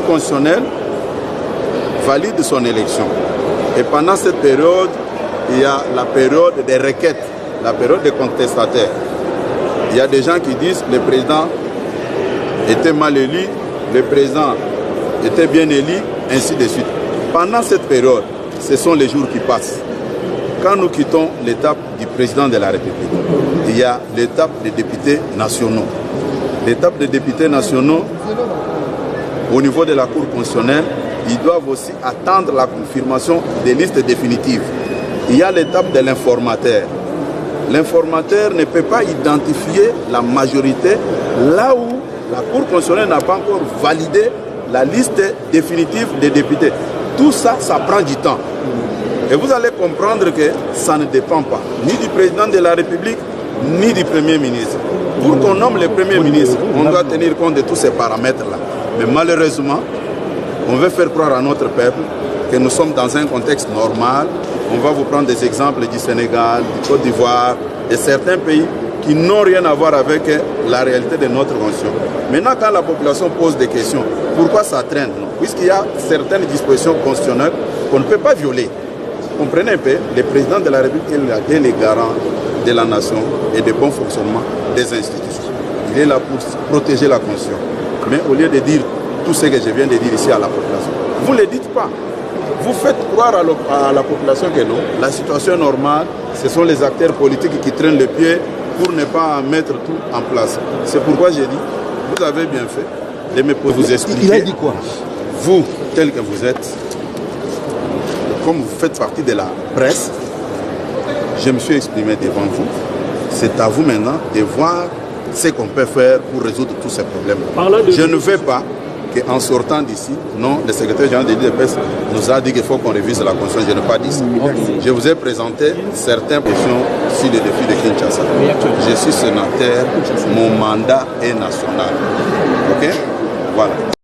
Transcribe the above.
constitutionnelle valide son élection. Et pendant cette période, il y a la période des requêtes, la période des contestataires. Il y a des gens qui disent que le président était mal élu, le président était bien élu, ainsi de suite. Pendant cette période, ce sont les jours qui passent. Quand nous quittons l'étape du président de la République, il y a l'étape des députés nationaux. L'étape des députés nationaux, au niveau de la Cour constitutionnelle, ils doivent aussi attendre la confirmation des listes définitives. Il y a l'étape de l'informateur. L'informateur ne peut pas identifier la majorité là où la Cour constitutionnelle n'a pas encore validé la liste définitive des députés. Tout ça, ça prend du temps. Et vous allez comprendre que ça ne dépend pas ni du président de la République, ni du Premier ministre. Pour qu'on nomme le Premier ministre, on doit tenir compte de tous ces paramètres-là. Mais malheureusement, on veut faire croire à notre peuple que nous sommes dans un contexte normal. On va vous prendre des exemples du Sénégal, du Côte d'Ivoire, de certains pays qui n'ont rien à voir avec la réalité de notre constitution. Maintenant, quand la population pose des questions, pourquoi ça traîne? Puisqu'il y a certaines dispositions constitutionnelles qu'on ne peut pas violer. Comprenez un peu, le président de la République est le garant de la nation et du bon fonctionnement des institutions. Il est là pour protéger la Constitution. Mais au lieu de dire tout ce que je viens de dire ici à la population, vous ne le dites pas. Vous faites croire à la population que non, la situation est normale, ce sont les acteurs politiques qui traînent le pied pour ne pas mettre tout en place. C'est pourquoi j'ai dit, vous avez bien fait de me vous expliquer. Il a dit quoi? Vous, tel que vous êtes, comme vous faites partie de la presse, je me suis exprimé devant vous. C'est à vous maintenant de voir ce qu'on peut faire pour résoudre tous ces problèmes. Je ne veux pas qu'en sortant d'ici, non, le secrétaire général de l'IDPS nous a dit qu'il faut qu'on révise la Constitution. Je n'ai pas dit ça. Je vous ai présenté certaines questions sur les défis de Kinshasa. Je suis sénateur, mon mandat est national. Ok? Voilà.